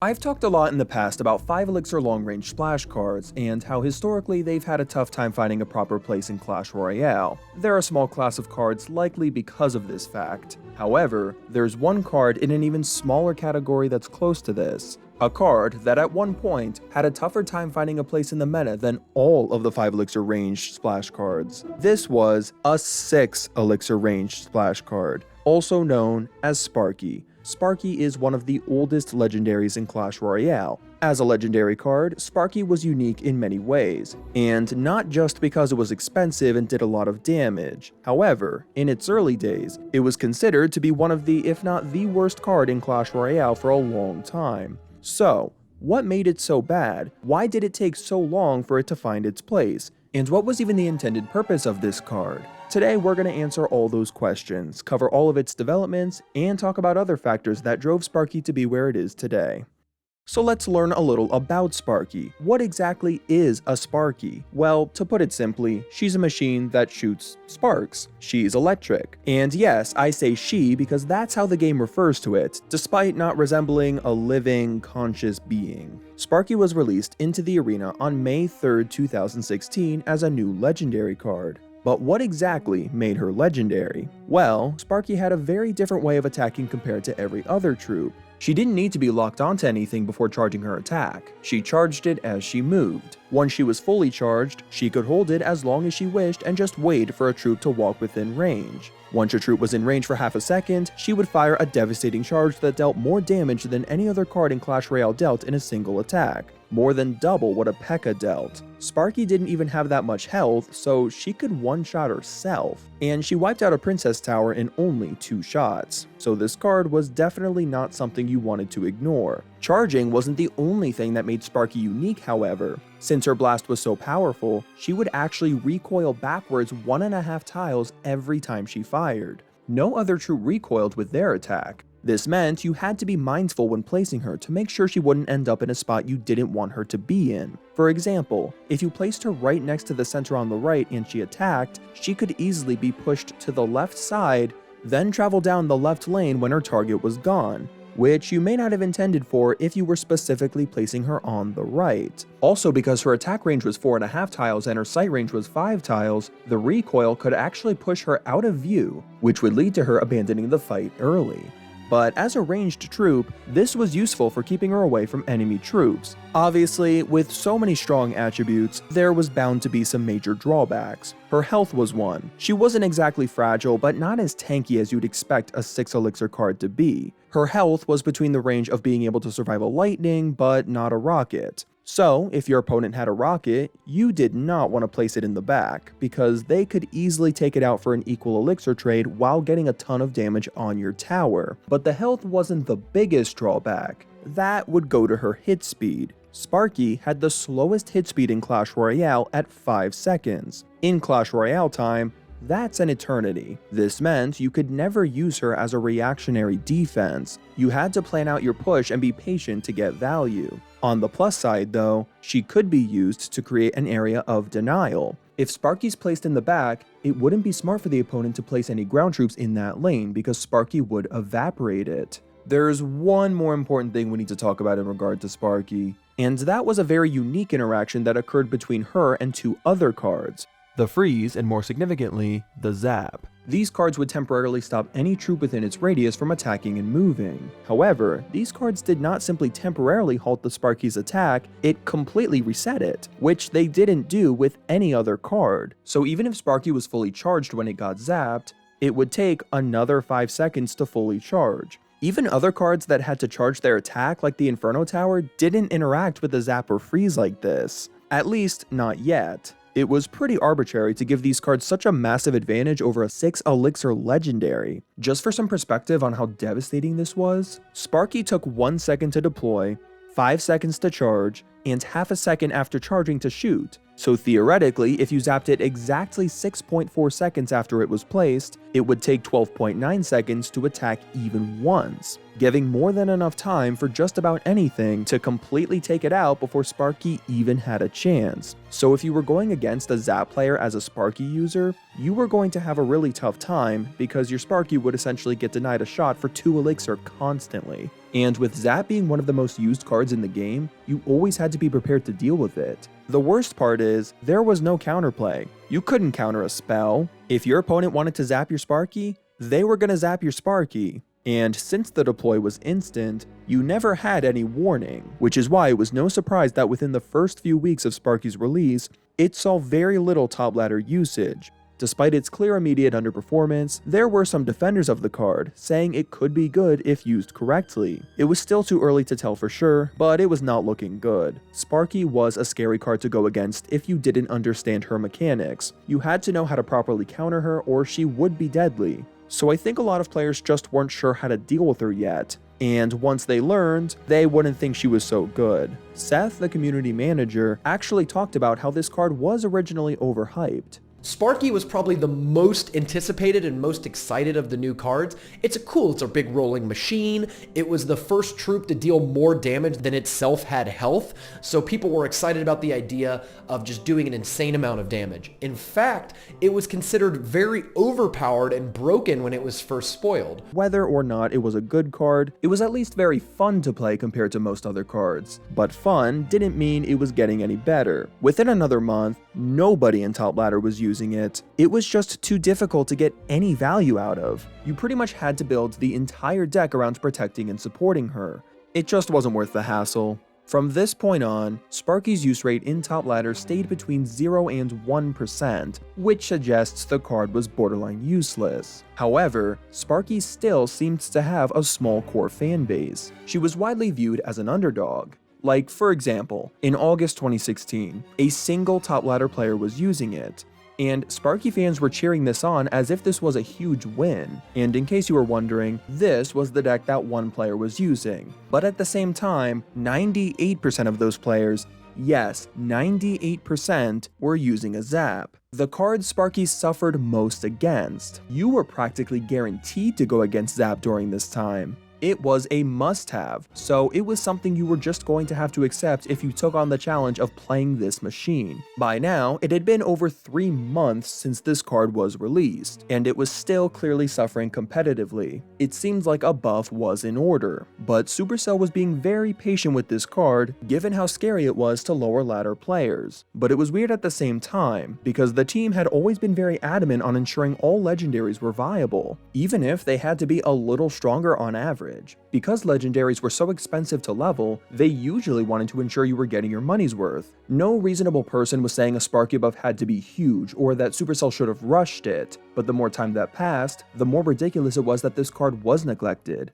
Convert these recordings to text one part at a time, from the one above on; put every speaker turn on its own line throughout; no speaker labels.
I've talked a lot in the past about 5 elixir long-range splash cards, and how historically they've had a tough time finding a proper place in Clash Royale. They're a small class of cards likely because of this fact. However, there's one card in an even smaller category that's close to this. A card that at one point had a tougher time finding a place in the meta than all of the 5 elixir ranged splash cards. This was a 6 elixir ranged splash card, also known as Sparky. Sparky is one of the oldest legendaries in Clash Royale. As a legendary card, Sparky was unique in many ways, and not just because it was expensive and did a lot of damage. However, in its early days, it was considered to be one of the, if not the worst card in Clash Royale for a long time. So, what made it so bad? Why did it take so long for it to find its place? And what was even the intended purpose of this card? Today we're going to answer all those questions, cover all of its developments, and talk about other factors that drove Sparky to be where it is today. So let's learn a little about Sparky. What exactly is a Sparky? Well, to put it simply, she's a machine that shoots sparks. She's electric. And yes, I say she because that's how the game refers to it, despite not resembling a living, conscious being. Sparky was released into the arena on May 3rd, 2016 as a new legendary card. But what exactly made her legendary? Well, Sparky had a very different way of attacking compared to every other troop. She didn't need to be locked onto anything before charging her attack. She charged it as she moved. Once she was fully charged, she could hold it as long as she wished and just wait for a troop to walk within range. Once a troop was in range for half a second, she would fire a devastating charge that dealt more damage than any other card in Clash Royale dealt in a single attack. More than double what a P.E.K.K.A. dealt. Sparky didn't even have that much health, so she could one-shot herself, and she wiped out a princess tower in only 2 shots. So this card was definitely not something you wanted to ignore. Charging wasn't the only thing that made Sparky unique, however. Since her blast was so powerful, she would actually recoil backwards 1.5 tiles every time she fired. No other troop recoiled with their attack. This meant you had to be mindful when placing her to make sure she wouldn't end up in a spot you didn't want her to be in. For example, if you placed her right next to the center on the right and she attacked, she could easily be pushed to the left side, then travel down the left lane when her target was gone, which you may not have intended for if you were specifically placing her on the right. Also, because her attack range was 4.5 tiles and her sight range was 5 tiles, the recoil could actually push her out of view, which would lead to her abandoning the fight early. But as a ranged troop, this was useful for keeping her away from enemy troops. Obviously, with so many strong attributes, there was bound to be some major drawbacks. Her health was one. She wasn't exactly fragile, but not as tanky as you'd expect a 6 elixir card to be. Her health was between the range of being able to survive a lightning, but not a rocket. So, if your opponent had a rocket, you did not want to place it in the back, because they could easily take it out for an equal elixir trade while getting a ton of damage on your tower. But the health wasn't the biggest drawback. That would go to her hit speed. Sparky had the slowest hit speed in Clash Royale at 5 seconds. In Clash Royale time, that's an eternity. This meant you could never use her as a reactionary defense. You had to plan out your push and be patient to get value. On the plus side though, she could be used to create an area of denial. If Sparky's placed in the back, it wouldn't be smart for the opponent to place any ground troops in that lane because Sparky would evaporate it. There's one more important thing we need to talk about in regard to Sparky, and that was a very unique interaction that occurred between her and 2 other cards. The freeze, and more significantly, the zap. These cards would temporarily stop any troop within its radius from attacking and moving. However, these cards did not simply temporarily halt the Sparky's attack, it completely reset it, which they didn't do with any other card. So even if Sparky was fully charged when it got zapped, it would take another 5 seconds to fully charge. Even other cards that had to charge their attack, like the Inferno Tower, didn't interact with the zap or freeze like this. At least, not yet. It was pretty arbitrary to give these cards such a massive advantage over a 6 elixir legendary. Just for some perspective on how devastating this was, Sparky took 1 second to deploy, 5 seconds to charge, and half a second after charging to shoot. So theoretically, if you zapped it exactly 6.4 seconds after it was placed, it would take 12.9 seconds to attack even once, giving more than enough time for just about anything to completely take it out before Sparky even had a chance. So if you were going against a zap player as a Sparky user, you were going to have a really tough time because your Sparky would essentially get denied a shot for 2 elixir constantly. And with Zap being one of the most used cards in the game, you always had to be prepared to deal with it. The worst part is, there was no counterplay. You couldn't counter a spell. If your opponent wanted to zap your Sparky, they were gonna zap your Sparky. And since the deploy was instant, you never had any warning, which is why it was no surprise that within the first few weeks of Sparky's release, it saw very little top ladder usage. Despite its clear immediate underperformance, there were some defenders of the card, saying it could be good if used correctly. It was still too early to tell for sure, but it was not looking good. Sparky was a scary card to go against if you didn't understand her mechanics. You had to know how to properly counter her or she would be deadly. So I think a lot of players just weren't sure how to deal with her yet. And once they learned, they wouldn't think she was so good. Seth, the community manager, actually talked about how this card was originally overhyped.
Sparky was probably the most anticipated and most excited of the new cards. It's a big rolling machine. It was the first troop to deal more damage than itself had health, so people were excited about the idea of just doing an insane amount of damage. In fact, it was considered very overpowered and broken when it was first spoiled.
Whether or not it was a good card, it was at least very fun to play compared to most other cards. But fun didn't mean it was getting any better. Within another month, nobody in top ladder was using it. It was just too difficult to get any value out of. You pretty much had to build the entire deck around protecting and supporting her. It just wasn't worth the hassle. From this point on, Sparky's use rate in top ladder stayed between 0 and 1%, which suggests the card was borderline useless. However, Sparky still seems to have a small core fan base. She was widely viewed as an underdog. Like, for example, in August 2016, a single top ladder player was using it, and Sparky fans were cheering this on as if this was a huge win. And in case you were wondering, this was the deck that one player was using. But at the same time, 98% of those players, yes, 98% were using a Zap. The card Sparky suffered most against. You were practically guaranteed to go against Zap during this time. It was a must-have, so it was something you were just going to have to accept if you took on the challenge of playing this machine. By now, it had been over 3 months since this card was released, and it was still clearly suffering competitively. It seems like a buff was in order, but Supercell was being very patient with this card, given how scary it was to lower ladder players. But it was weird at the same time, because the team had always been very adamant on ensuring all legendaries were viable, even if they had to be a little stronger on average. Because legendaries were so expensive to level, they usually wanted to ensure you were getting your money's worth. No reasonable person was saying a Sparky buff had to be huge or that Supercell should have rushed it, but the more time that passed, the more ridiculous it was that this card was neglected.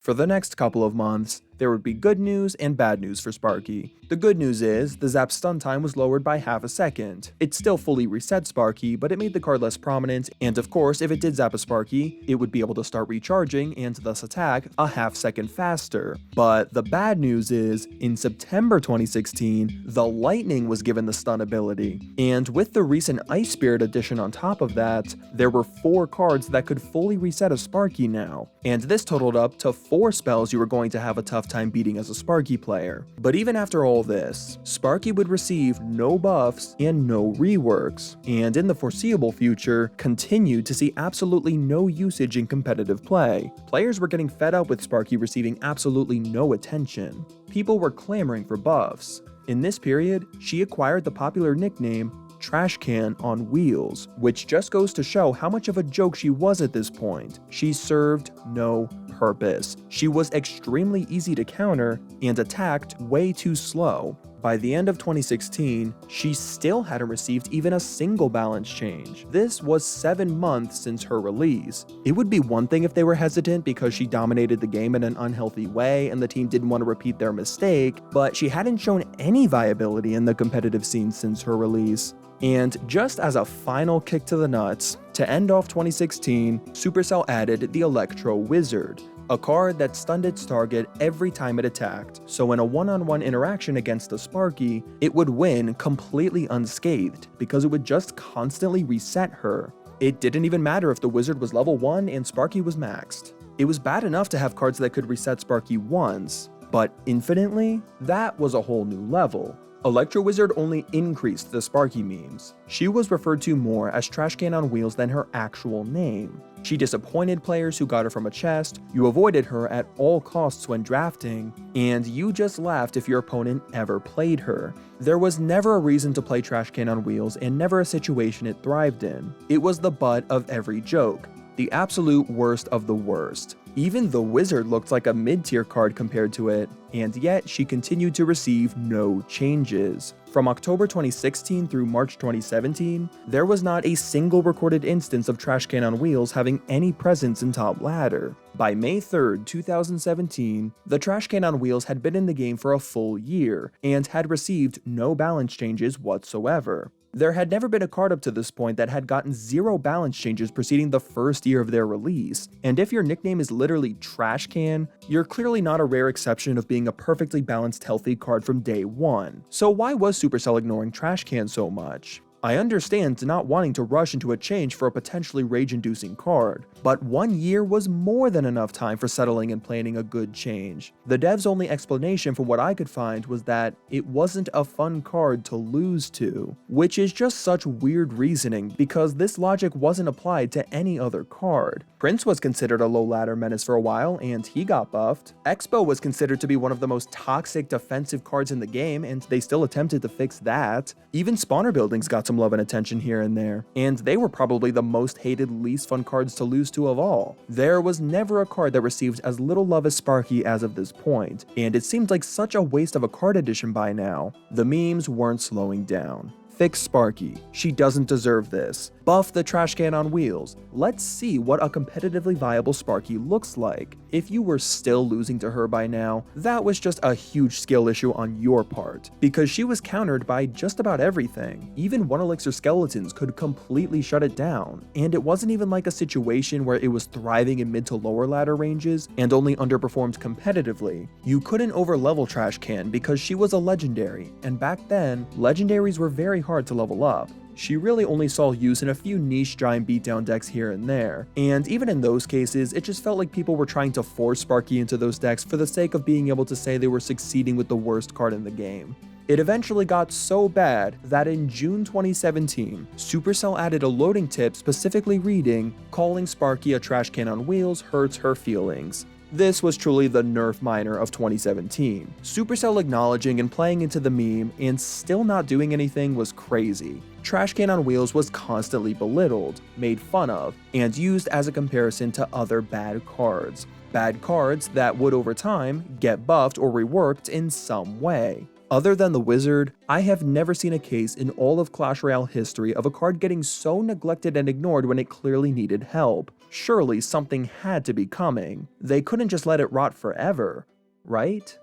For the next couple of months, there would be good news and bad news for Sparky. The good news is, the Zap stun time was lowered by half a second. It still fully reset Sparky, but it made the card less prominent, and of course, if it did zap a Sparky, it would be able to start recharging and thus attack a half second faster. But the bad news is, in September 2016, the Lightning was given the stun ability. And with the recent Ice Spirit addition on top of that, there were 4 cards that could fully reset a Sparky now. And this totaled up to 4 spells you were going to have a tough time beating as a Sparky player. But even after all this, Sparky would receive no buffs and no reworks, and in the foreseeable future, continued to see absolutely no usage in competitive play. Players were getting fed up with Sparky receiving absolutely no attention. People were clamoring for buffs. In this period, she acquired the popular nickname Trash Can on Wheels, which just goes to show how much of a joke she was at this point. She served no purpose. She was extremely easy to counter and attacked way too slow. By the end of 2016, she still hadn't received even a single balance change. This was 7 months since her release. It would be one thing if they were hesitant because she dominated the game in an unhealthy way and the team didn't want to repeat their mistake, but she hadn't shown any viability in the competitive scene since her release. And just as a final kick to the nuts, to end off 2016, Supercell added the Electro Wizard, a card that stunned its target every time it attacked, so in a one-on-one interaction against a Sparky, it would win completely unscathed, because it would just constantly reset her. It didn't even matter if the wizard was level 1 and Sparky was maxed. It was bad enough to have cards that could reset Sparky once, but infinitely? That was a whole new level. Electro Wizard only increased the Sparky memes. She was referred to more as Trash Can on Wheels than her actual name. She disappointed players who got her from a chest, you avoided her at all costs when drafting, and you just laughed if your opponent ever played her. There was never a reason to play Trash Can on Wheels and never a situation it thrived in. It was the butt of every joke. The absolute worst of the worst. Even the Wizard looked like a mid-tier card compared to it, and yet she continued to receive no changes. From October 2016 through March 2017, there was not a single recorded instance of Trash Can on Wheels having any presence in top ladder. By May 3rd, 2017, the Trash Can on Wheels had been in the game for a full year, and had received no balance changes whatsoever. There had never been a card up to this point that had gotten 0 balance changes preceding the first year of their release, and if your nickname is literally Trash Can, you're clearly not a rare exception of being a perfectly balanced healthy card from day one. So why was Supercell ignoring Trash Can so much? I understand not wanting to rush into a change for a potentially rage-inducing card, but 1 year was more than enough time for settling and planning a good change. The dev's only explanation from what I could find was that it wasn't a fun card to lose to, which is just such weird reasoning because this logic wasn't applied to any other card. Prince was considered a low-ladder menace for a while, and he got buffed. Expo was considered to be one of the most toxic defensive cards in the game, and they still attempted to fix that. Even spawner buildings got some love and attention here and there, and they were probably the most hated, least fun cards to lose to of all. There was never a card that received as little love as Sparky as of this point, and it seemed like such a waste of a card edition by now. The memes weren't slowing down. Fix Sparky. She doesn't deserve this. Buff the Trash Can on Wheels. Let's see what a competitively viable Sparky looks like. If you were still losing to her by now, that was just a huge skill issue on your part, because she was countered by just about everything. Even 1 elixir skeletons could completely shut it down, and it wasn't even like a situation where it was thriving in mid to lower ladder ranges and only underperformed competitively. You couldn't overlevel Trash Can because she was a legendary, and back then, legendaries were very hard to level up. She really only saw use in a few niche giant beatdown decks here and there, and even in those cases, it just felt like people were trying to force Sparky into those decks for the sake of being able to say they were succeeding with the worst card in the game. It eventually got so bad that in June 2017, Supercell added a loading tip specifically reading, "Calling Sparky a Trash Can on Wheels hurts her feelings." This was truly the nerf minor of 2017. Supercell acknowledging and playing into the meme and still not doing anything was crazy. Trash Can on Wheels was constantly belittled, made fun of, and used as a comparison to other bad cards. Bad cards that would over time get buffed or reworked in some way. Other than the Wizard, I have never seen a case in all of Clash Royale history of a card getting so neglected and ignored when it clearly needed help. Surely something had to be coming. They couldn't just let it rot forever, right?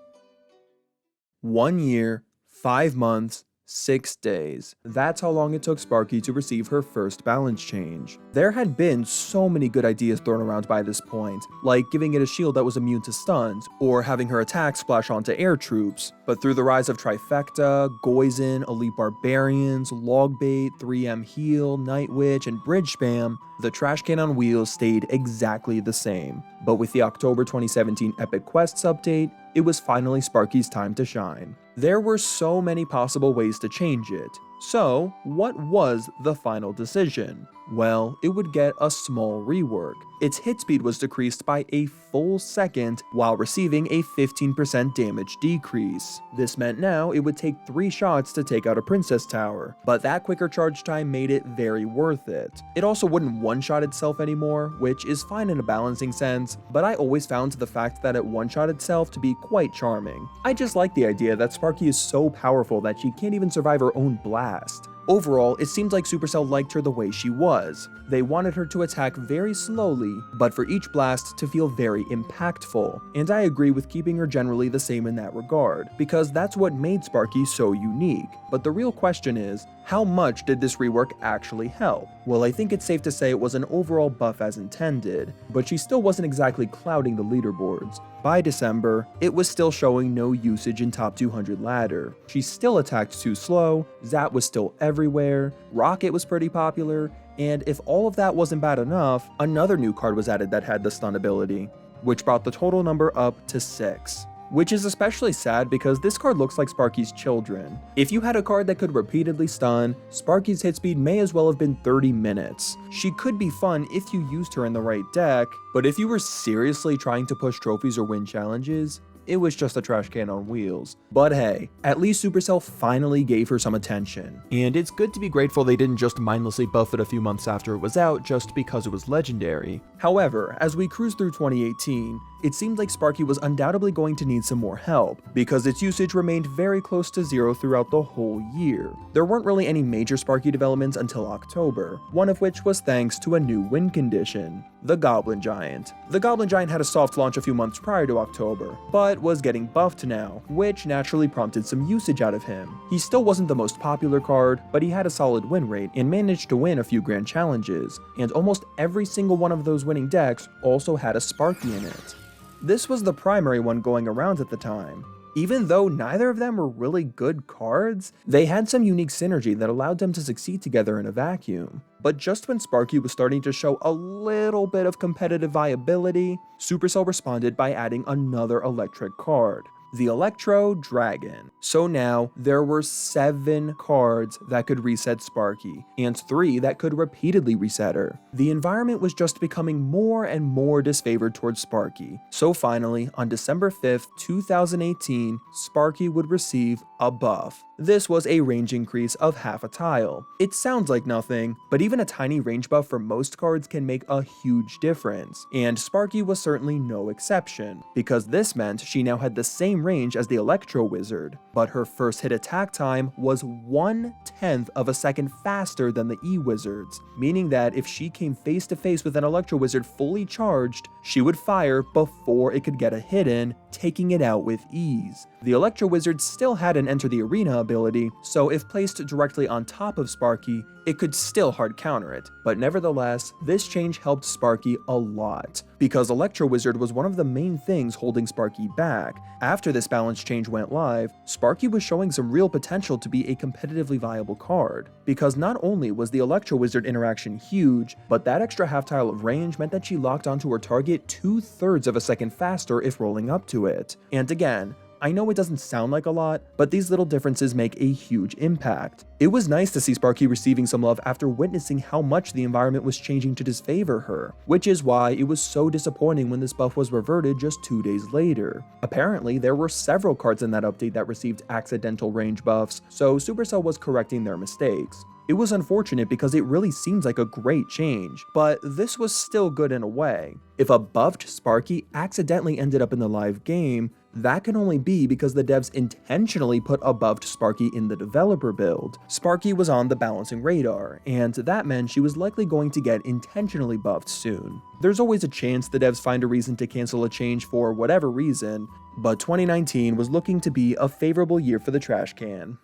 1 year, 5 months, 6 days. That's how long it took Sparky to receive her first balance change. There had been so many good ideas thrown around by this point, like giving it a shield that was immune to stuns, or having her attack splash onto air troops. But through the rise of Trifecta, Goizen, Elite Barbarians, Logbait, 3M Heal, Night Witch, and Bridge Spam, the Trash Can on Wheels stayed exactly the same. But with the October 2017 Epic Quests update, it was finally Sparky's time to shine. There were so many possible ways to change it. So, what was the final decision? Well, it would get a small rework. Its hit speed was decreased by a full second while receiving a 15% damage decrease. This meant now it would take 3 shots to take out a Princess Tower, but that quicker charge time made it very worth it. It also wouldn't one-shot itself anymore, which is fine in a balancing sense, but I always found the fact that it one-shot itself to be quite charming. I just like the idea that Sparky is so powerful that she can't even survive her own blast. Overall, it seemed like Supercell liked her the way she was. They wanted her to attack very slowly, but for each blast to feel very impactful, and I agree with keeping her generally the same in that regard, because that's what made Sparky so unique. But the real question is, how much did this rework actually help? Well, I think it's safe to say it was an overall buff as intended, but she still wasn't exactly clouding the leaderboards. By December, it was still showing no usage in top 200 ladder. She still attacked too slow, Zap was still everywhere, Rocket was pretty popular, and if all of that wasn't bad enough, another new card was added that had the stun ability, which brought the total number up to 6. which is especially sad because this card looks like Sparky's children. If you had a card that could repeatedly stun, Sparky's hit speed may as well have been 30 minutes. She could be fun if you used her in the right deck, but if you were seriously trying to push trophies or win challenges, it was just a trash can on wheels. But hey, at least Supercell finally gave her some attention. And it's good to be grateful they didn't just mindlessly buff it a few months after it was out just because it was legendary. However, as we cruise through 2018, it seemed like Sparky was undoubtedly going to need some more help, because its usage remained very close to zero throughout the whole year. There weren't really any major Sparky developments until October, one of which was thanks to a new win condition, the Goblin Giant. The Goblin Giant had a soft launch a few months prior to October, but was getting buffed now, which naturally prompted some usage out of him. He still wasn't the most popular card, but he had a solid win rate and managed to win a few grand challenges, and almost every single one of those winning decks also had a Sparky in it. This was the primary one going around at the time. Even though neither of them were really good cards, they had some unique synergy that allowed them to succeed together in a vacuum. But just when Sparky was starting to show a little bit of competitive viability, Supercell responded by adding another electric card, the Electro Dragon. So now, there were 7 cards that could reset Sparky, and 3 that could repeatedly reset her. The environment was just becoming more and more disfavored towards Sparky. So finally, on December 5th, 2018, Sparky would receive a buff. This was a range increase of half a tile. It sounds like nothing, but even a tiny range buff for most cards can make a huge difference, and Sparky was certainly no exception, because this meant she now had the same range as the Electro Wizard, but her first hit attack time was 1/10 of a second faster than the E-Wizard's, meaning that if she came face to face with an Electro Wizard fully charged, she would fire before it could get a hit in, taking it out with ease. The Electro Wizard still had an Enter the Arena ability, so if placed directly on top of Sparky, it could still hard counter it, but nevertheless, this change helped Sparky a lot, because Electro Wizard was one of the main things holding Sparky back. After this balance change went live, Sparky was showing some real potential to be a competitively viable card, because not only was the Electro Wizard interaction huge, but that extra half tile of range meant that she locked onto her target 2/3 of a second faster if rolling up to it. And again, I know it doesn't sound like a lot, but these little differences make a huge impact. It was nice to see Sparky receiving some love after witnessing how much the environment was changing to disfavor her, which is why it was so disappointing when this buff was reverted just 2 days later. Apparently, there were several cards in that update that received accidental range buffs, so Supercell was correcting their mistakes. It was unfortunate because it really seems like a great change, but this was still good in a way. If a buffed Sparky accidentally ended up in the live game, that can only be because the devs intentionally put a buffed Sparky in the developer build. Sparky was on the balancing radar, and that meant she was likely going to get intentionally buffed soon. There's always a chance the devs find a reason to cancel a change for whatever reason, but 2019 was looking to be a favorable year for the trash can.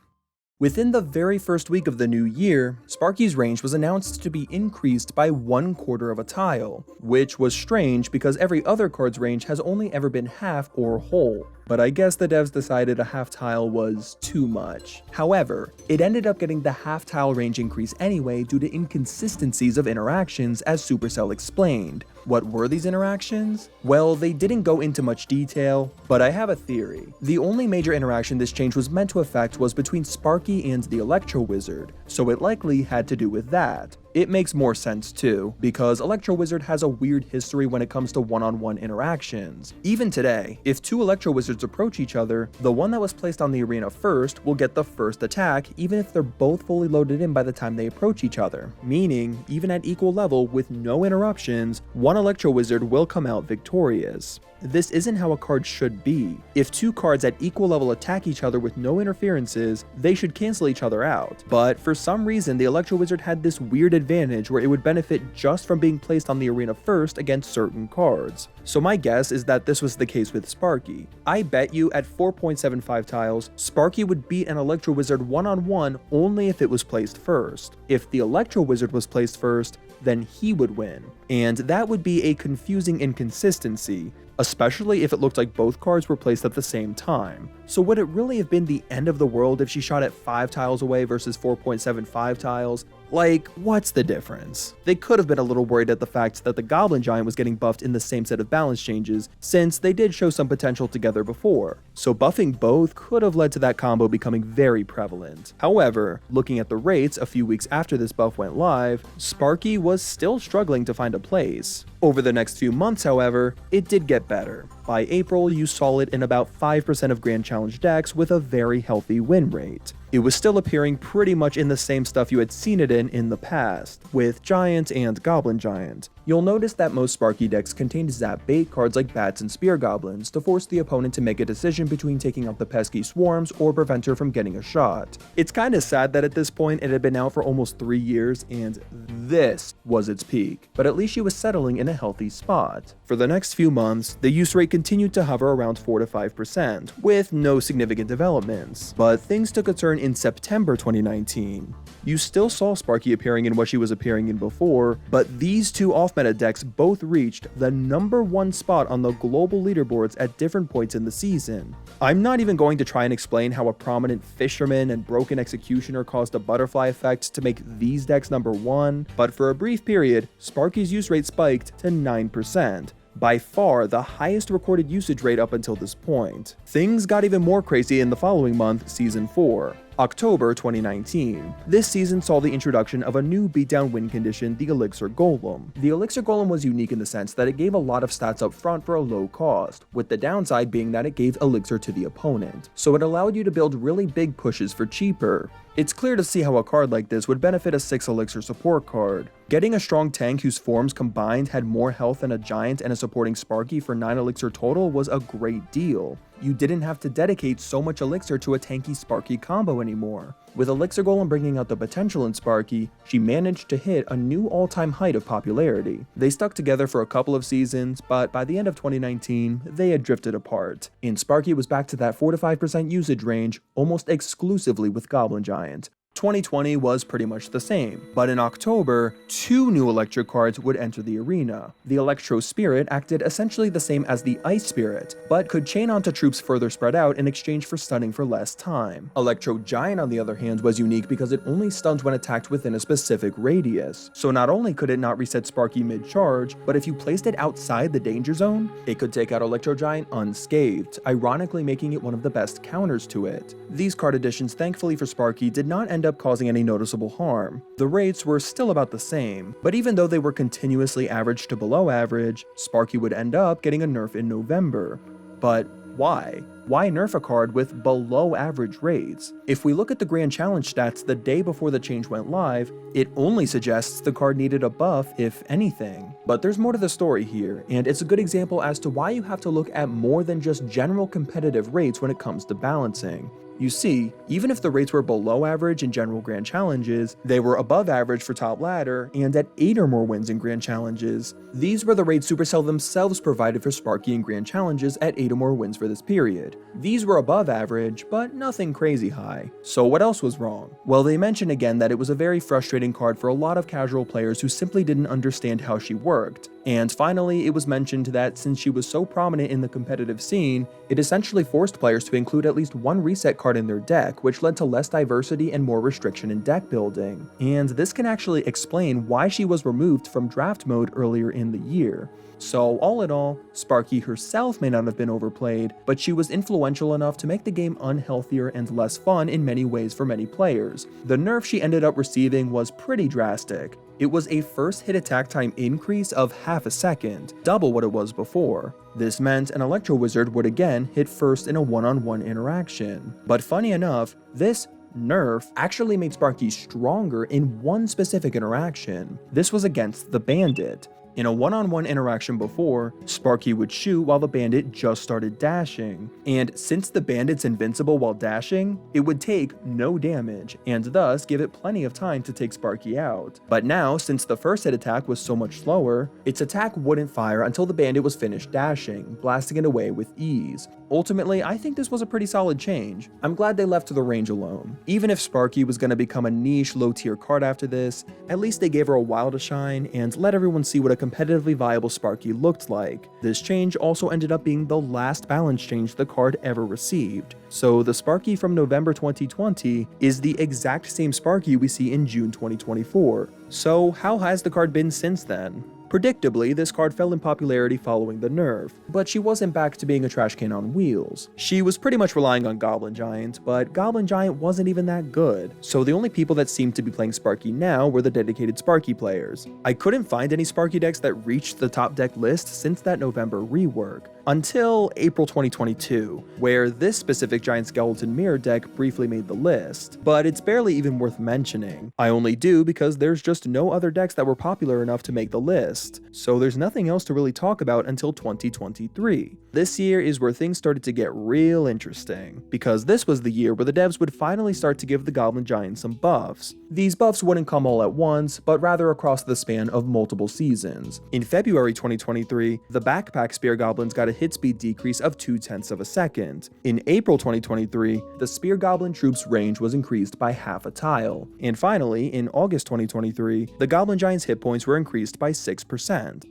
Within the very first week of the new year, Sparky's range was announced to be increased by 1/4 of a tile, which was strange because every other card's range has only ever been half or whole. But I guess the devs decided a half tile was too much. However, it ended up getting the half tile range increase anyway due to inconsistencies of interactions, as Supercell explained. What were these interactions? Well, they didn't go into much detail, but I have a theory. The only major interaction this change was meant to affect was between Sparky and the Electro Wizard, so it likely had to do with that. It makes more sense too, because Electro Wizard has a weird history when it comes to one-on-one interactions. Even today, if 2 Electro Wizards approach each other, the one that was placed on the arena first will get the first attack even if they're both fully loaded in by the time they approach each other, meaning even at equal level with no interruptions, one Electro Wizard will come out victorious. This isn't how a card should be. If 2 cards at equal level attack each other with no interferences, they should cancel each other out. But for some reason, the Electro Wizard had this weird advantage where it would benefit just from being placed on the arena first against certain cards. So my guess is that this was the case with Sparky. I bet you at 4.75 tiles, Sparky would beat an Electro Wizard one-on-one only if it was placed first. If the Electro Wizard was placed first, then he would win. And that would be a confusing inconsistency, especially if it looked like both cards were placed at the same time. So would it really have been the end of the world if she shot at 5 tiles away versus 4.75 tiles? Like, what's the difference? They could have been a little worried at the fact that the Goblin Giant was getting buffed in the same set of balance changes, since they did show some potential together before, so buffing both could have led to that combo becoming very prevalent. However, looking at the rates a few weeks after this buff went live, Sparky was still struggling to find a place. Over the next few months, however, it did get better. By April, you saw it in about 5% of Grand Challenge decks with a very healthy win rate. It was still appearing pretty much in the same stuff you had seen it in the past, with Giant and Goblin Giant. You'll notice that most Sparky decks contained zap bait cards like Bats and Spear Goblins to force the opponent to make a decision between taking out the pesky swarms or prevent her from getting a shot. It's kinda sad that at this point it had been out for almost 3 years and this was its peak, but at least she was settling in a healthy spot. For the next few months, the use rate continued to hover around 4 to 5%, with no significant developments, but things took a turn in September 2019. You still saw Sparky appearing in what she was appearing in before, but these two off-meta decks both reached the #1 spot on the global leaderboards at different points in the season. I'm not even going to try and explain how a prominent Fisherman and Broken Executioner caused a butterfly effect to make these decks #1, but for a brief period, Sparky's use rate spiked to 9%. By far the highest recorded usage rate up until this point. Things got even more crazy in the following month, Season 4. October 2019. This season saw the introduction of a new beatdown win condition, the Elixir Golem. The Elixir Golem was unique in the sense that it gave a lot of stats up front for a low cost, with the downside being that it gave Elixir to the opponent, so it allowed you to build really big pushes for cheaper. It's clear to see how a card like this would benefit a 6 Elixir support card. Getting a strong tank whose forms combined had more health than a Giant and a supporting Sparky for 9 Elixir total was a great deal. You didn't have to dedicate so much Elixir to a tanky Sparky combo anymore. With Elixir Golem bringing out the potential in Sparky, she managed to hit a new all-time height of popularity. They stuck together for a couple of seasons, but by the end of 2019, they had drifted apart, and Sparky was back to that 4 to 5% usage range almost exclusively with Goblin Giant. 2020 was pretty much the same, but in October, 2 new electric cards would enter the arena. The Electro Spirit acted essentially the same as the Ice Spirit, but could chain onto troops further spread out in exchange for stunning for less time. Electro Giant, on the other hand, was unique because it only stunned when attacked within a specific radius. So not only could it not reset Sparky mid-charge, but if you placed it outside the danger zone, it could take out Electro Giant unscathed, ironically making it one of the best counters to it. These card additions, thankfully for Sparky, did not end up causing any noticeable harm. The rates were still about the same, but even though they were continuously average to below average, Sparky would end up getting a nerf in November. But why? Why nerf a card with below average rates? If we look at the Grand Challenge stats the day before the change went live, it only suggests the card needed a buff, if anything. But there's more to the story here, and it's a good example as to why you have to look at more than just general competitive rates when it comes to balancing. You see, even if the rates were below average in general Grand Challenges, they were above average for top ladder, and at 8 or more wins in Grand Challenges. These were the rates Supercell themselves provided for Sparky in Grand Challenges at 8 or more wins for this period. These were above average, but nothing crazy high. So what else was wrong? Well, they mention again that it was a very frustrating card for a lot of casual players who simply didn't understand how she worked. And finally, it was mentioned that since she was so prominent in the competitive scene, it essentially forced players to include at least one reset card in their deck, which led to less diversity and more restriction in deck building. And this can actually explain why she was removed from draft mode earlier in the year. So all in all, Sparky herself may not have been overplayed, but she was influential enough to make the game unhealthier and less fun in many ways for many players. The nerf she ended up receiving was pretty drastic. It was a first hit attack time increase of half a second, double what it was before. This meant an Electro Wizard would again hit first in a one-on-one interaction. But funny enough, this nerf actually made Sparky stronger in one specific interaction. This was against the Bandit. In a one-on-one interaction before, Sparky would shoot while the Bandit just started dashing, and since the Bandit's invincible while dashing, it would take no damage, and thus give it plenty of time to take Sparky out. But now, since the first hit attack was so much slower, its attack wouldn't fire until the Bandit was finished dashing, blasting it away with ease. Ultimately, I think this was a pretty solid change. I'm glad they left the range alone. Even if Sparky was going to become a niche, low-tier card after this, at least they gave her a while to shine and let everyone see what a competitively viable Sparky looked like. This change also ended up being the last balance change the card ever received. So the Sparky from November 2020 is the exact same Sparky we see in June 2024. So how has the card been since then? Predictably, this card fell in popularity following the nerf, but she wasn't back to being a trash can on wheels. She was pretty much relying on Goblin Giant, but Goblin Giant wasn't even that good, so the only people that seemed to be playing Sparky now were the dedicated Sparky players. I couldn't find any Sparky decks that reached the top deck list since that November rework, until April 2022, where this specific Giant Skeleton Mirror deck briefly made the list, but it's barely even worth mentioning. I only do because there's just no other decks that were popular enough to make the list. So there's nothing else to really talk about until 2023. This year is where things started to get real interesting, because this was the year where the devs would finally start to give the Goblin Giant some buffs. These buffs wouldn't come all at once, but rather across the span of multiple seasons. In February 2023, the Backpack Spear Goblins got a hit speed decrease of 0.2 of a second. In April 2023, the Spear Goblin troops' range was increased by half a tile. And finally, in August 2023, the Goblin Giant's hit points were increased by 6%.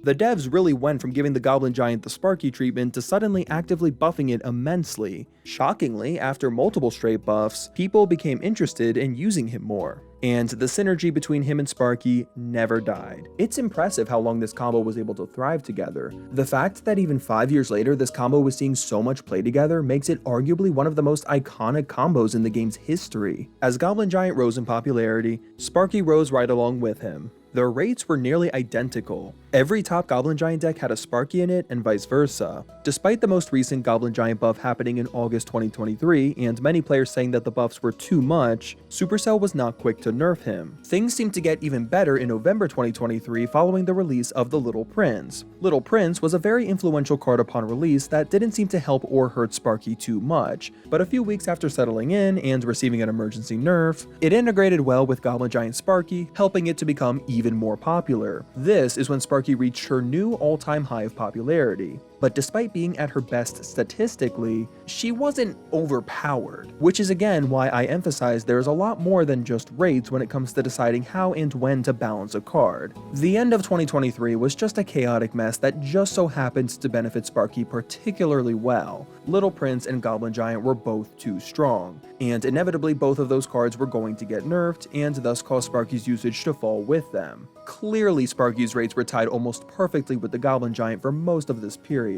The devs really went from giving the Goblin Giant the Sparky treatment to suddenly actively buffing it immensely. Shockingly, after multiple straight buffs, people became interested in using him more, and the synergy between him and Sparky never died. It's impressive how long this combo was able to thrive together. The fact that even 5 years later this combo was seeing so much play together makes it arguably one of the most iconic combos in the game's history. As Goblin Giant rose in popularity, Sparky rose right along with him. Their rates were nearly identical. Every top Goblin Giant deck had a Sparky in it, and vice versa. Despite the most recent Goblin Giant buff happening in August 2023, and many players saying that the buffs were too much, Supercell was not quick to nerf him. Things seemed to get even better in November 2023 following the release of the Little Prince. Little Prince was a very influential card upon release that didn't seem to help or hurt Sparky too much, but a few weeks after settling in and receiving an emergency nerf, it integrated well with Goblin Giant Sparky, helping it to become even more popular. This is when Sparky reached her new all-time high of popularity. But despite being at her best statistically, she wasn't overpowered, which is again why I emphasize there's a lot more than just rates when it comes to deciding how and when to balance a card. The end of 2023 was just a chaotic mess that just so happened to benefit Sparky particularly well. Little Prince and Goblin Giant were both too strong, and inevitably both of those cards were going to get nerfed and thus cause Sparky's usage to fall with them. Clearly Sparky's rates were tied almost perfectly with the Goblin Giant for most of this period.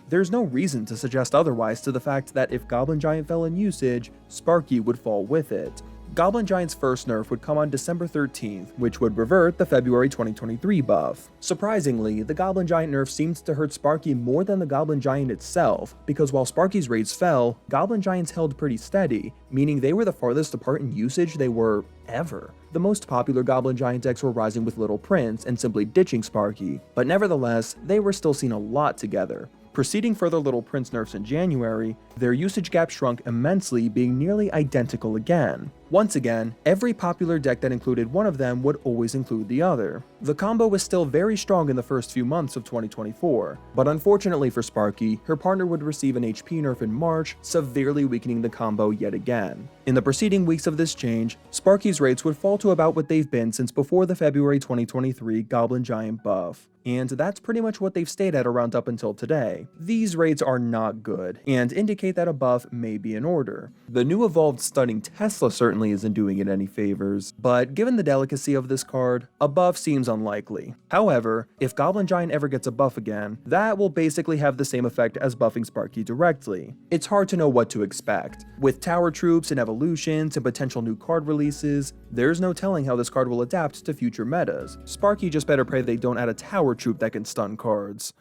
There's no reason to suggest otherwise to the fact that if Goblin Giant fell in usage, Sparky would fall with it. Goblin Giant's first nerf would come on December 13th, which would revert the February 2023 buff. Surprisingly, the Goblin Giant nerf seemed to hurt Sparky more than the Goblin Giant itself, because while Sparky's rates fell, Goblin Giants held pretty steady, meaning they were the farthest apart in usage they were ever. The most popular Goblin Giant decks were rising with Little Prince and simply ditching Sparky, but nevertheless, they were still seen a lot together. Preceding further Little Prince nerfs in January, their usage gap shrunk immensely, being nearly identical again. Once again, every popular deck that included one of them would always include the other. The combo was still very strong in the first few months of 2024, but unfortunately for Sparky, her partner would receive an HP nerf in March, severely weakening the combo yet again. In the preceding weeks of this change, Sparky's rates would fall to about what they've been since before the February 2023 Goblin Giant buff, and that's pretty much what they've stayed at around up until today. These rates are not good, and indicate that a buff may be in order. The new evolved Stunning Tesla certainly isn't doing it any favors, but given the delicacy of this card, a buff seems unlikely. However, if Goblin Giant ever gets a buff again, that will basically have the same effect as buffing Sparky directly. It's hard to know what to expect. With tower troops and evolutions and potential new card releases, there's no telling how this card will adapt to future metas. Sparky just better pray they don't add a tower troop that can stun cards.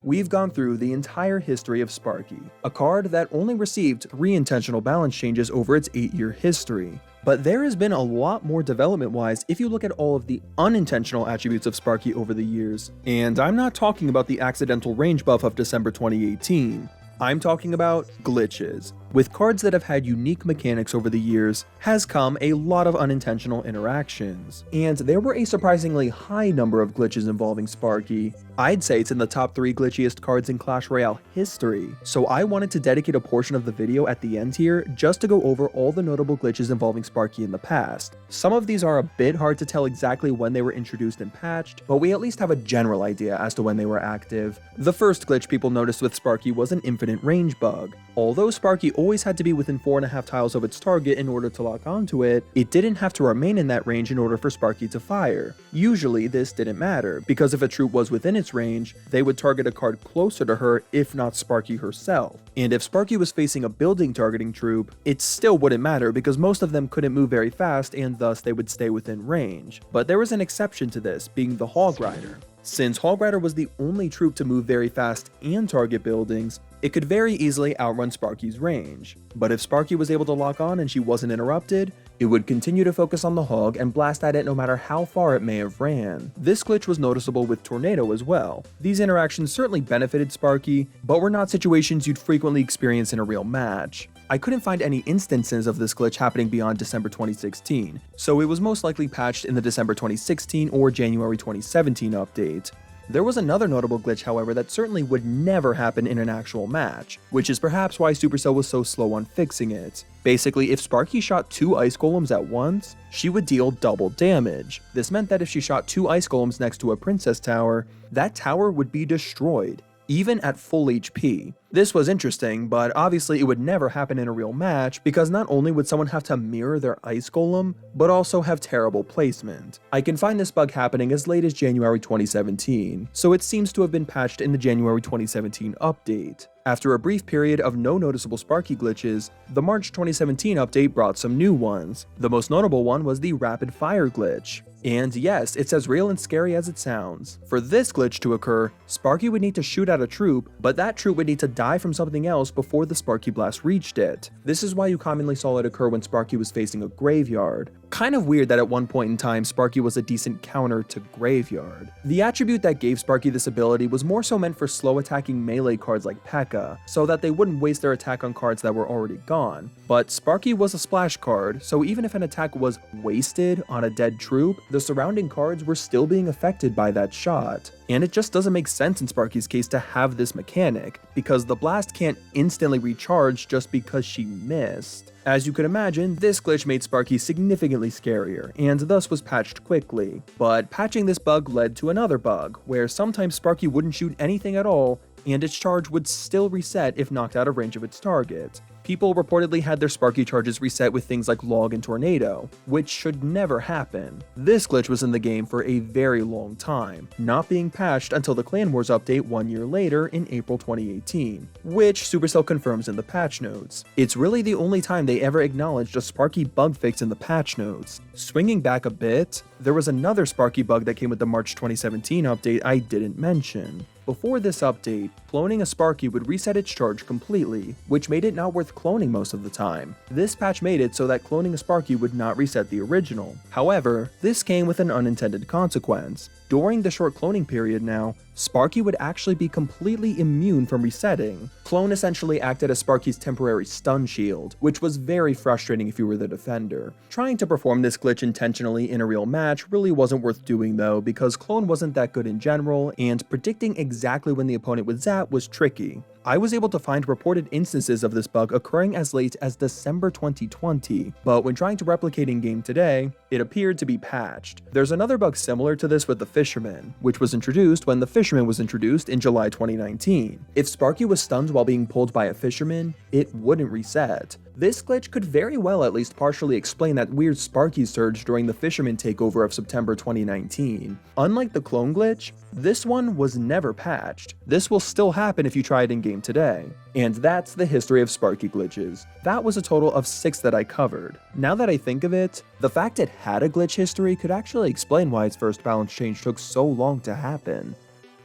We've gone through the entire history of Sparky, a card that only received 3 intentional balance changes over its 8-year history. But there has been a lot more development-wise if you look at all of the unintentional attributes of Sparky over the years. And I'm not talking about the accidental range buff of December 2018. I'm talking about glitches. With cards that have had unique mechanics over the years has come a lot of unintentional interactions, and there were a surprisingly high number of glitches involving Sparky. I'd say it's in the top 3 glitchiest cards in Clash Royale history, so I wanted to dedicate a portion of the video at the end here just to go over all the notable glitches involving Sparky in the past. Some of these are a bit hard to tell exactly when they were introduced and patched, but we at least have a general idea as to when they were active. The first glitch people noticed with Sparky was an infinite range bug. Although Sparky always had to be within 4.5 tiles of its target in order to lock onto it, it didn't have to remain in that range in order for Sparky to fire. Usually this didn't matter, because if a troop was within its range, they would target a card closer to her if not Sparky herself. And if Sparky was facing a building targeting troop, it still wouldn't matter because most of them couldn't move very fast and thus they would stay within range. But there was an exception to this, being the Hog Rider. Since Hog Rider was the only troop to move very fast and target buildings, it could very easily outrun Sparky's range. But if Sparky was able to lock on and she wasn't interrupted, it would continue to focus on the hog and blast at it no matter how far it may have ran. This glitch was noticeable with Tornado as well. These interactions certainly benefited Sparky, but were not situations you'd frequently experience in a real match. I couldn't find any instances of this glitch happening beyond December 2016, so it was most likely patched in the December 2016 or January 2017 update. There was another notable glitch, however, that certainly would never happen in an actual match, which is perhaps why Supercell was so slow on fixing it. Basically, if Sparky shot 2 ice golems at once, she would deal double damage. This meant that if she shot 2 ice golems next to a princess tower, that tower would be destroyed, even at full HP. This was interesting, but obviously it would never happen in a real match because not only would someone have to mirror their ice golem, but also have terrible placement. I can find this bug happening as late as January 2017, so it seems to have been patched in the January 2017 update. After a brief period of no noticeable Sparky glitches, the March 2017 update brought some new ones. The most notable one was the rapid fire glitch. And yes, it's as real and scary as it sounds. For this glitch to occur, Sparky would need to shoot at a troop, but that troop would need to die from something else before the Sparky blast reached it. This is why you commonly saw it occur when Sparky was facing a graveyard. Kind of weird that at one point in time Sparky was a decent counter to graveyard. The attribute that gave Sparky this ability was more so meant for slow attacking melee cards like P.E.K.K.A, so that they wouldn't waste their attack on cards that were already gone. But Sparky was a splash card, so even if an attack was wasted on a dead troop, the surrounding cards were still being affected by that shot. And it just doesn't make sense in Sparky's case to have this mechanic, because the blast can't instantly recharge just because she missed. As you could imagine, this glitch made Sparky significantly scarier, and thus was patched quickly. But patching this bug led to another bug, where sometimes Sparky wouldn't shoot anything at all, and its charge would still reset if knocked out of range of its target. People reportedly had their Sparky charges reset with things like Log and Tornado, which should never happen. This glitch was in the game for a very long time, not being patched until the Clan Wars update 1 year later in April 2018, which Supercell confirms in the patch notes. It's really the only time they ever acknowledged a Sparky bug fix in the patch notes. Swinging back a bit, there was another Sparky bug that came with the March 2017 update I didn't mention. Before this update, cloning a Sparky would reset its charge completely, which made it not worth cloning most of the time. This patch made it so that cloning a Sparky would not reset the original. However, this came with an unintended consequence. During the short cloning period now, Sparky would actually be completely immune from resetting. Clone essentially acted as Sparky's temporary stun shield, which was very frustrating if you were the defender. Trying to perform this glitch intentionally in a real match really wasn't worth doing though, because Clone wasn't that good in general, and predicting exactly when the opponent would zap was tricky. I was able to find reported instances of this bug occurring as late as December 2020, but when trying to replicate in-game today, it appeared to be patched. There's another bug similar to this with the Fisherman, which was introduced when the Fisherman was introduced in July 2019. If Sparky was stunned while being pulled by a Fisherman, it wouldn't reset. This glitch could very well at least partially explain that weird Sparky surge during the Fisherman takeover of September 2019. Unlike the clone glitch, this one was never patched. This will still happen if you try it in-game today. And that's the history of Sparky glitches. That was a total of 6 that I covered. Now that I think of it, the fact it had a glitch history could actually explain why its first balance change took so long to happen.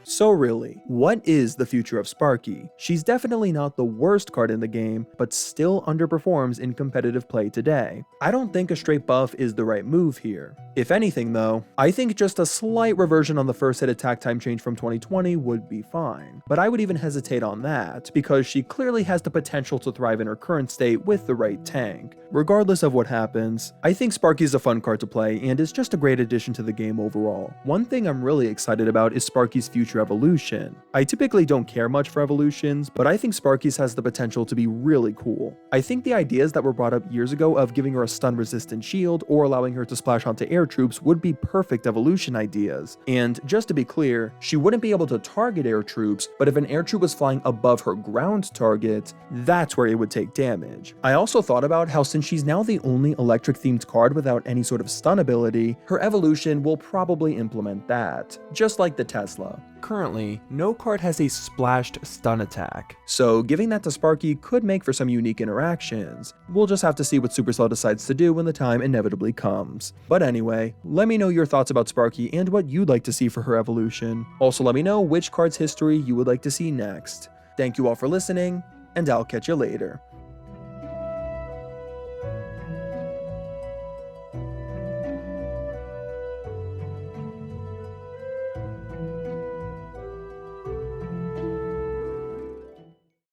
So really, what is the future of Sparky? She's definitely not the worst card in the game, but still underperforms in competitive play today. I don't think a straight buff is the right move here. If anything though, I think just a slight reversion on the first hit attack time change from 2020 would be fine, but I would even hesitate on that, because she clearly has the potential to thrive in her current state with the right tank. Regardless of what happens, I think Sparky is a fun card to play and is just a great addition to the game overall. One thing I'm really excited about is Sparky's future evolution. I typically don't care much for evolutions, but I think Sparky's has the potential to be really cool. I think the ideas that were brought up years ago of giving her a stun resistant shield or allowing her to splash onto air troops would be perfect evolution ideas. And just to be clear, she wouldn't be able to target air troops, but if an air troop was flying above her ground target, that's where it would take damage. I also thought about how since she's now the only electric themed card without any sort of stun ability, her evolution will probably implement that, just like the Tesla. Currently, no card has a splashed stun attack, so giving that to Sparky could make for some unique interactions. We'll just have to see what Supercell decides to do when the time inevitably comes. But anyway, let me know your thoughts about Sparky and what you'd like to see for her evolution. Also let me know which card's history you would like to see next. Thank you all for listening, and I'll catch you later.